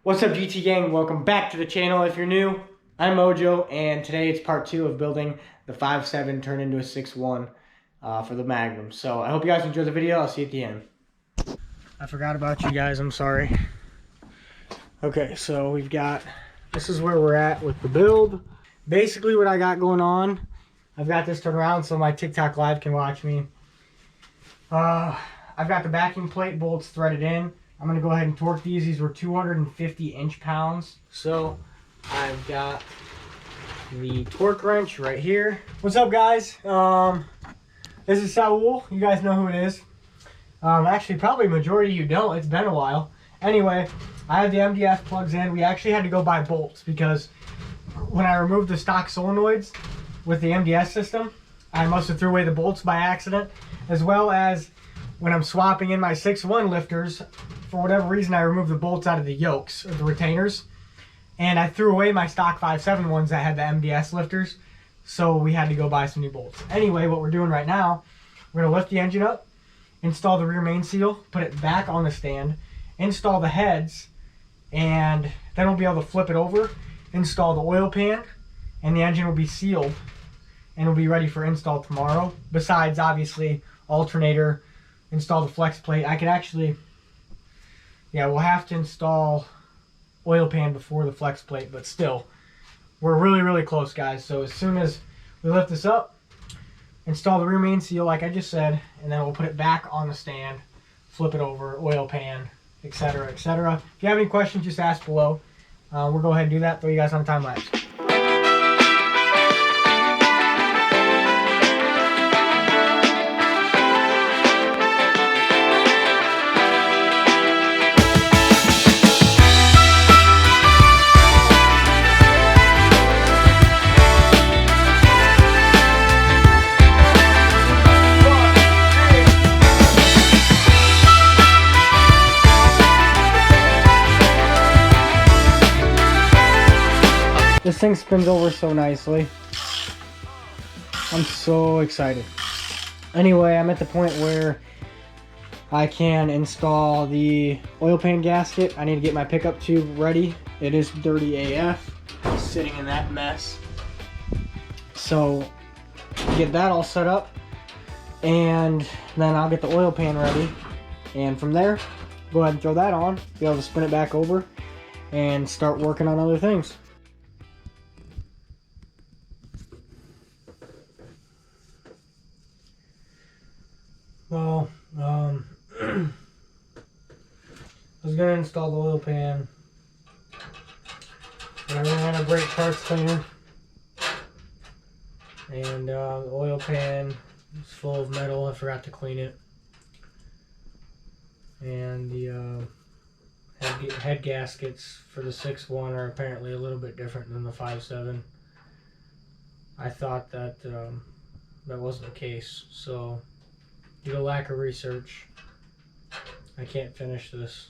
What's up, GT gang? Welcome back to the channel. If you're new, I'm Mojo, and today it's part 2 of building the 5.7 turned into a 6.1 for the Magnum. So I hope you guys enjoy the video. I'll see you at the end. I forgot about you guys. I'm sorry. Okay, so this is where we're at with the build. Basically what I got going on, I've got this turned around so my TikTok live can watch me. I've got the backing plate bolts threaded in. I'm going to go ahead and torque these. These were 250 inch-pounds. So I've got the torque wrench right here. What's up, guys? This is Saul. You guys know who it is. Actually, probably majority of you don't. It's been a while. Anyway, I have the MDF plugs in. We actually had to go buy bolts because when I removed the stock solenoids with the MDS system, I must have threw away the bolts by accident, as well as when I'm swapping in my 6.1 lifters, for whatever reason, I removed the bolts out of the yokes, or the retainers, and I threw away my stock 5.7 ones that had the MDS lifters, so we had to go buy some new bolts. Anyway, what we're doing right now, we're going to lift the engine up, install the rear main seal, put it back on the stand, install the heads, and then we'll be able to flip it over, install the oil pan, and the engine will be sealed, and it'll be ready for install tomorrow. Besides, obviously, alternator, install the flex plate. I could actually... yeah, we'll have to install oil pan before the flex plate, but still, we're really close, guys. So as soon as we lift this up, install the rear main seal like I just said, and then we'll put it back on the stand, flip it over, oil pan, etc., etc. If you have any questions, just ask below. We'll go ahead and do that, throw you guys on a time lapse. This thing spins over so nicely. I'm so excited. Anyway, I'm at the point where I can install the oil pan gasket. I need to get my pickup tube ready. It is dirty AF. It's sitting in that mess. So, get that all set up. And then I'll get the oil pan ready. And from there, go ahead and throw that on. Be able to spin it back over and start working on other things. Well, I was gonna install the oil pan, but I ran out of brake parts cleaner, and the oil pan is full of metal. I forgot to clean it, and the head gaskets for the 6.1 are apparently a little bit different than the 5.7. I thought that that wasn't the case, so due to lack of research, I can't finish this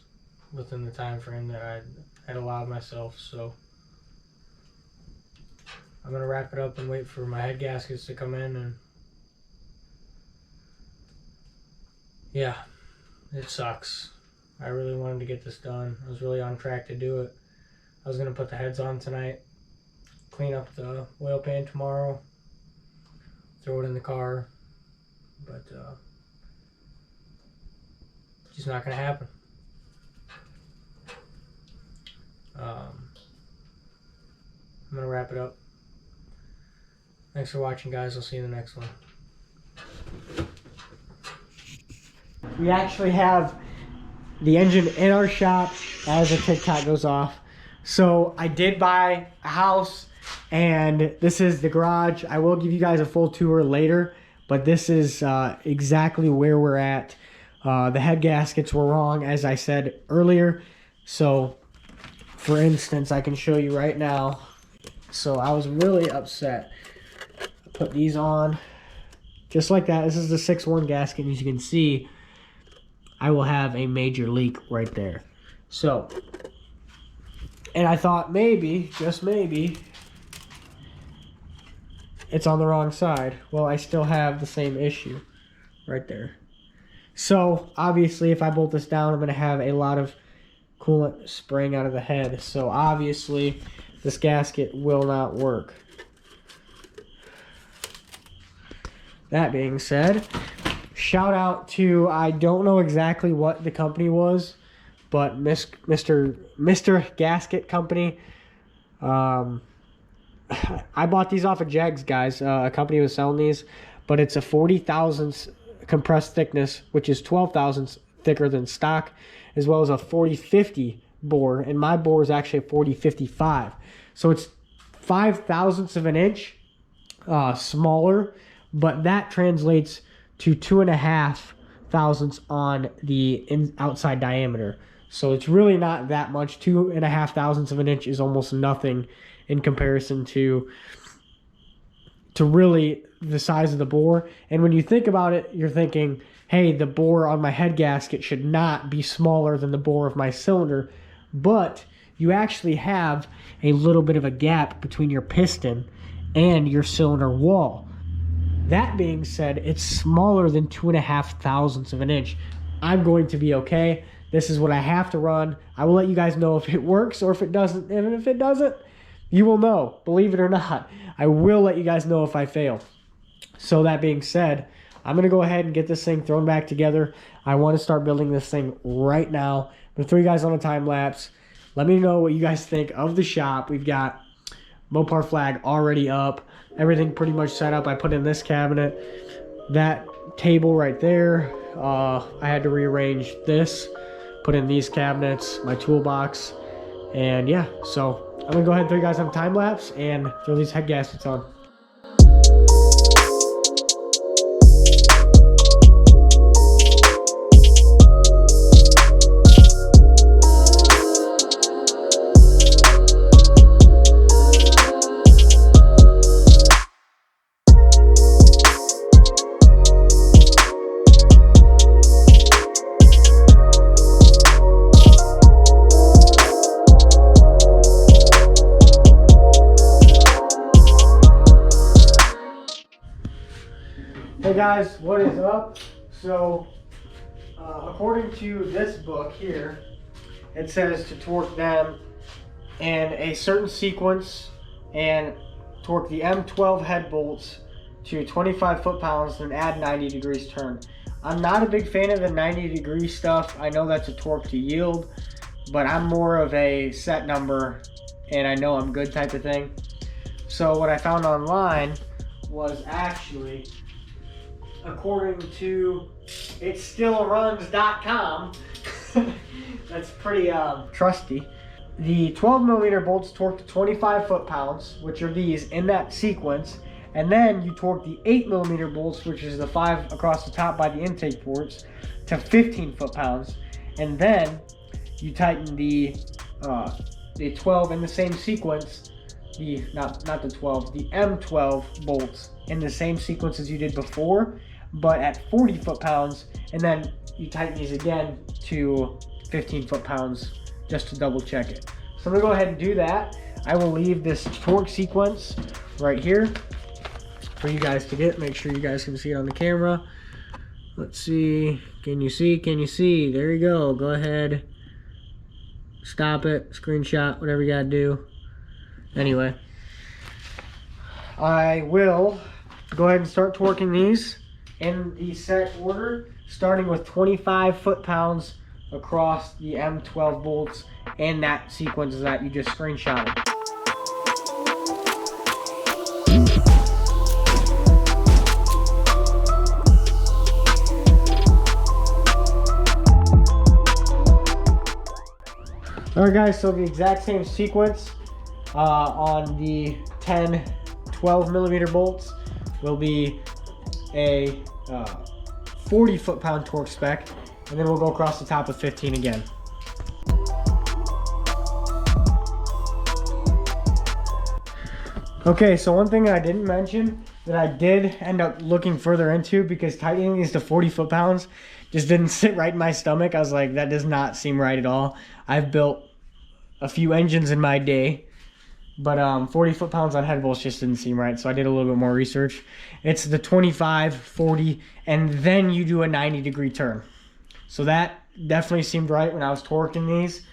within the time frame that I had allowed myself, so I'm gonna wrap it up and wait for my head gaskets to come in. And yeah, it sucks. I really wanted to get this done. I was really on track to do it. I was gonna put the heads on tonight, clean up the oil pan tomorrow, throw it in the car, but it's not going to happen. I'm going to wrap it up. Thanks for watching, guys. I'll see you in the next one. We actually have the engine in our shop as the TikTok goes off. So I did buy a house, and this is the garage. I will give you guys a full tour later, but this is exactly where we're at. The head gaskets were wrong, as I said earlier. So, for instance, I can show you right now. So I was really upset. I put these on just like that. This is the 6.1 gasket. As you can see, I will have a major leak right there. So, and I thought maybe, just maybe, it's on the wrong side. Well, I still have the same issue right there. So, obviously, if I bolt this down, I'm going to have a lot of coolant spraying out of the head. So obviously this gasket will not work. That being said, shout out to, I don't know exactly what the company was, but Mr. Gasket Company. I bought these off of Jegs, guys. A company was selling these, but it's a 40 thousandths compressed thickness, which is 12 thousandths thicker than stock, as well as a 40-50 bore, and my bore is actually a 40-55. So it's 5 thousandths of an inch smaller, but that translates to 2.5 thousandths on the outside diameter. So it's really not that much. 2.5 thousandths of an inch is almost nothing in comparison to really the size of the bore. And when you think about it, you're thinking, hey, the bore on my head gasket should not be smaller than the bore of my cylinder. But you actually have a little bit of a gap between your piston and your cylinder wall. That being said, it's smaller than 2.5 thousandths of an inch. I'm going to be okay. This is what I have to run. I will let you guys know if it works or if it doesn't. And if it doesn't, you will know. Believe it or not, I will let you guys know if I fail. So that being said, I'm going to go ahead and get this thing thrown back together. I want to start building this thing right now. I'm going to throw you guys on a time lapse. Let me know what you guys think of the shop. We've got Mopar flag already up. Everything pretty much set up. I put in this cabinet. That table right there. I had to rearrange this. Put in these cabinets. My toolbox. And yeah, so I'm going to go ahead and throw you guys on a time lapse and throw these head gaskets on. Hey guys, what is up? So, according to this book here, it says to torque them in a certain sequence and torque the M12 head bolts to 25 foot-pounds and add 90 degrees turn. I'm not a big fan of the 90 degree stuff. I know that's a torque to yield, but I'm more of a set number and I know I'm good type of thing. So what I found online was actually, according to itstillruns.com, that's pretty trusty. The 12 millimeter bolts torque to 25 foot-pounds, which are these in that sequence, and then you torque the 8 millimeter bolts, which is the 5 across the top by the intake ports, to 15 foot-pounds, and then you tighten the 12 in the same sequence. Not the 12, the M12 bolts in the same sequence as you did before, but at 40 foot-pounds, and then you tighten these again to 15 foot-pounds just to double check it. So I'm gonna go ahead and do that. I will leave this torque sequence right here for you guys to get. Make sure you guys can see it on the camera. Let's see, can you see? There you go. Go ahead, stop it, screenshot, whatever you gotta do. Anyway, I will go ahead and start torquing these in the set order, starting with 25 foot-pounds across the M12 bolts and that sequence that you just screenshotted. Alright guys, so the exact same sequence on the 12 millimeter bolts will be a 40 foot-pound torque spec, and then we'll go across the top with 15 again. Okay, so one thing I didn't mention that I did end up looking further into, because tightening these to 40 foot-pounds just didn't sit right in my stomach. I was like, that does not seem right at all. I've built a few engines in my day, but 40 foot-pounds on head bolts just didn't seem right, so I did a little bit more research. It's the 25, 40, and then you do a 90 degree turn. So that definitely seemed right when I was torquing these.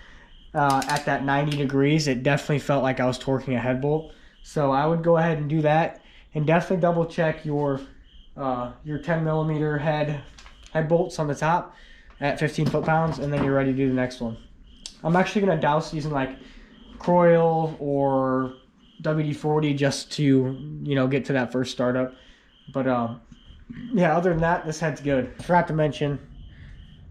at that 90 degrees, it definitely felt like I was torquing a head bolt. So I would go ahead and do that, and definitely double check your 10 millimeter head bolts on the top at 15 foot-pounds, and then you're ready to do the next one. I'm actually gonna douse using like Croyle or WD-40 just to, get to that first startup. But yeah, other than that, this head's good. I forgot to mention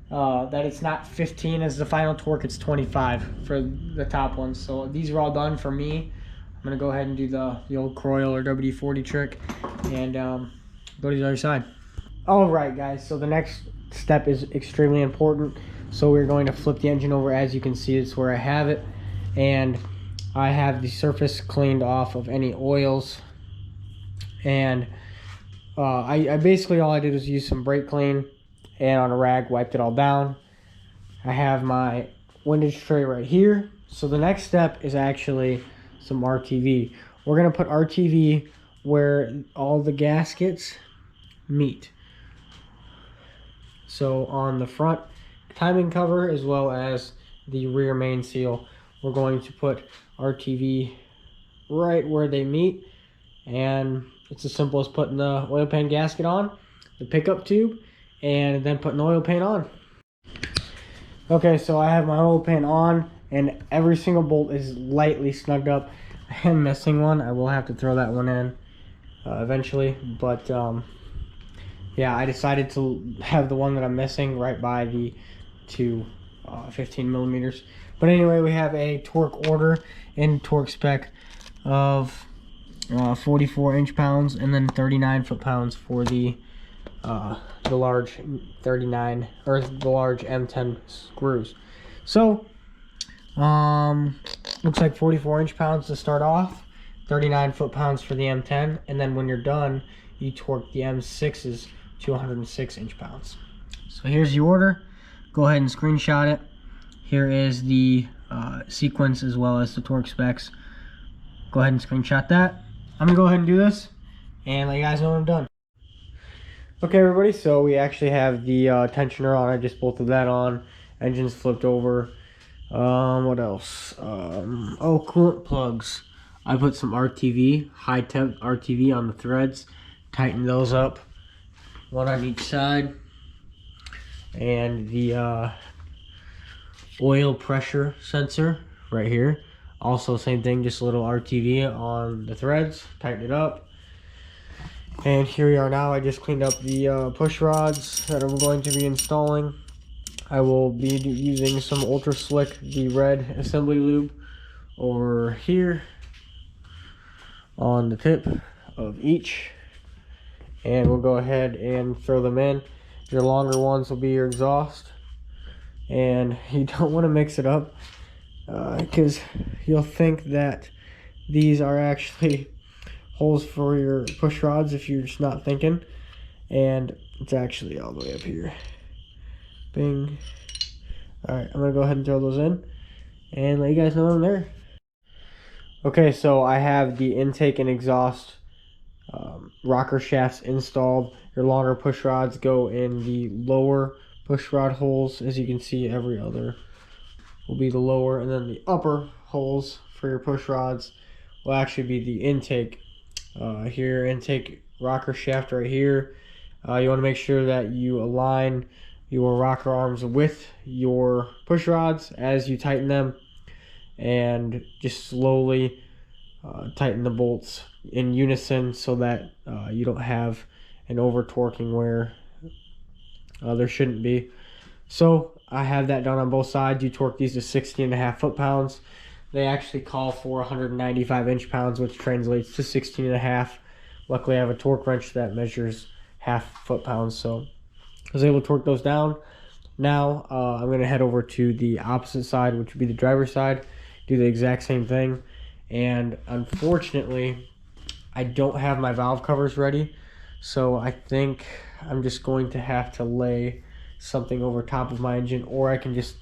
that it's not 15 as the final torque, it's 25 for the top ones. So these are all done for me. I'm gonna go ahead and do the old Croyle or WD-40 trick and go to the other side. All right, guys, so the next step is extremely important. So we're going to flip the engine over. As you can see, it's where I have it, and I have the surface cleaned off of any oils, and I basically, all I did was use some brake clean and on a rag wiped it all down. I have my windage tray right here. So the next step is actually some RTV. We're gonna put RTV where all the gaskets meet. So on the front timing cover as well as the rear main seal, we're going to put RTV right where they meet, and it's as simple as putting the oil pan gasket on, the pickup tube, and then putting the oil pan on. Okay, so I have my oil pan on, and every single bolt is lightly snugged up. I am missing one. I will have to throw that one in eventually, but yeah, I decided to have the one that I'm missing right by the two 15 millimeters. But anyway, we have a torque order and torque spec of 44 inch-pounds and then 39 foot-pounds for the large 39 or the large M10 screws. So looks like 44 inch-pounds to start off, 39 foot-pounds for the M10, and then when you're done, you torque the M6s to 106 inch-pounds. So here's the order. Go ahead and screenshot it. Here is the sequence as well as the torque specs. Go ahead and screenshot that. I'm gonna go ahead and do this and let you guys know when I'm done. Okay, everybody, so we actually have the tensioner on. I just bolted that on. Engine's flipped over. What else? Oh, coolant plugs. I put some RTV, high temp RTV on the threads. Tighten those up, one on each side. And the oil pressure sensor right here. Also same thing, just a little RTV on the threads, tighten it up. And here we are now. I just cleaned up the push rods that I'm going to be installing. I will be using some Ultra Slick, the red assembly lube, over here on the tip of each. And we'll go ahead and throw them in. Your longer ones will be your exhaust. And you don't want to mix it up because you'll think that these are actually holes for your push rods if you're just not thinking, and it's actually all the way up here. Bing. All right, I'm gonna go ahead and throw those in and let you guys know I'm there. Okay, so I have the intake and exhaust rocker shafts installed. Your longer push rods go in the lower push rod holes. As you can see, every other will be the lower, and then the upper holes for your push rods will actually be the intake. Here, intake rocker shaft right here. You want to make sure that you align your rocker arms with your push rods as you tighten them, and just slowly tighten the bolts in unison so that you don't have an over torquing where there shouldn't be. So I have that done on both sides. You torque these to 16.5 foot-pounds. They actually call for 195 inch-pounds, which translates to 16.5. Luckily, I have a torque wrench that measures half foot-pounds, so I was able to torque those down. Now I'm going to head over to the opposite side, which would be the driver's side, do the exact same thing. And unfortunately, I don't have my valve covers ready, so I think I'm just going to have to lay something over top of my engine, or I can just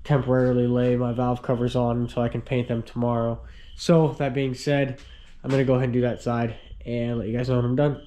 temporarily lay my valve covers on until I can paint them tomorrow. So that being said, I'm going to go ahead and do that side and let you guys know when I'm done.